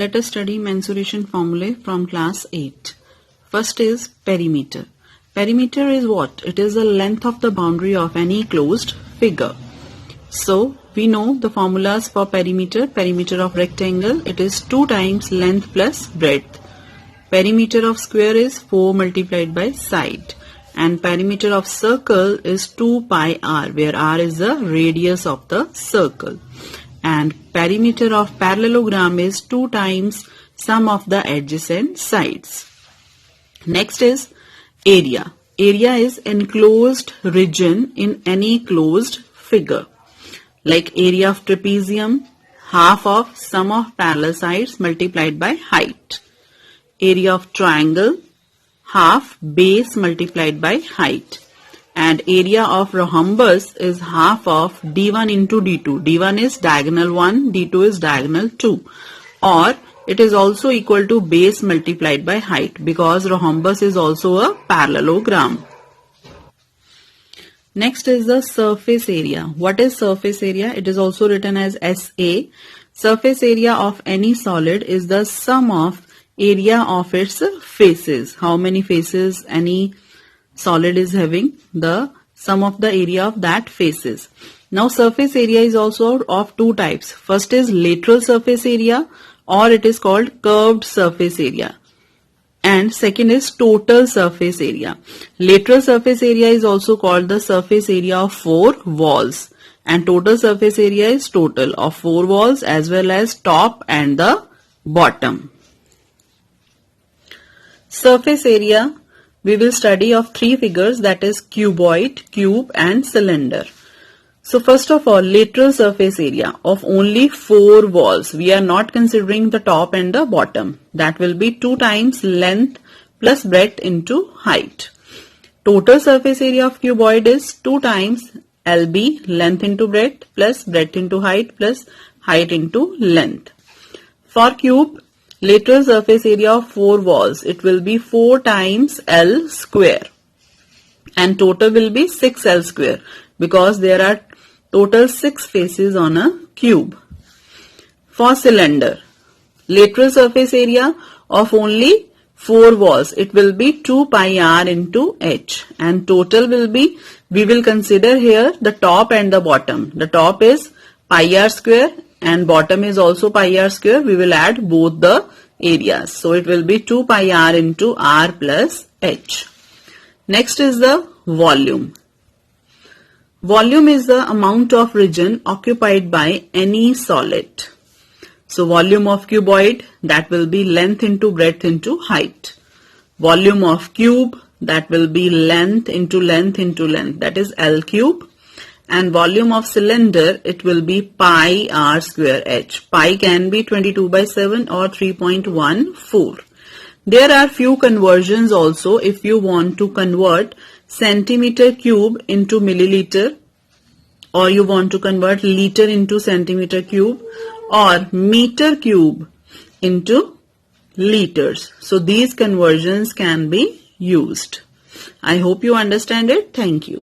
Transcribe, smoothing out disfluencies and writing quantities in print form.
Let us study mensuration formulae from class 8. First is perimeter. Perimeter is what? It is the length of the boundary of any closed figure. So we know the formulas for perimeter. Perimeter of rectangle, it is 2 times length plus breadth. Perimeter of square is 4 multiplied by side. And perimeter of circle is 2 pi r, where r is the radius of the circle. And perimeter of parallelogram is 2 times sum of the adjacent sides. Next is area. Area is enclosed region in any closed figure. Like area of trapezium, half of sum of parallel sides multiplied by height. Area of triangle, half base multiplied by height. And area of rhombus is half of d1 into d2. d1 is diagonal 1, d2 is diagonal 2. Or it is also equal to base multiplied by height, because rhombus is also a parallelogram. Next is the surface area. What is surface area? It is also written as SA. Surface area of any solid is the sum of area of its faces. How many faces any solid is having? The sum of the area of that faces. Now surface area is also of 2 types. First is lateral surface area, or it is called curved surface area. And second is total surface area. Lateral surface area is also called the surface area of 4 walls. And total surface area is total of 4 walls as well as top and the bottom. Surface area, we will study of 3 figures, that is cuboid, cube and cylinder. So first of all, lateral surface area of only 4 walls. We are not considering the top and the bottom. That will be 2 times length plus breadth into height. Total surface area of cuboid is 2 times LB, length into breadth, plus breadth into height, plus height into length. For cube, lateral surface area of 4 walls, it will be 4 times L square. And total will be 6L square, because there are total 6 faces on a cube. For cylinder, lateral surface area of only 4 walls, it will be 2 pi r into h. And total will be, we will consider here the top and the bottom. The top is pi r square and bottom is also pi r square. We will add both the areas. So it will be 2 pi r into r plus h. Next is the volume. Volume is the amount of region occupied by any solid. So volume of cuboid, that will be length into breadth into height. Volume of cube, that will be length into length into length, that is L cube. And volume of cylinder, it will be pi r square h. Pi can be 22 by 7 or 3.14. There are few conversions also. If you want to convert centimeter cube into milliliter, or you want to convert liter into centimeter cube, or meter cube into liters. So these conversions can be used. I hope you understand it. Thank you.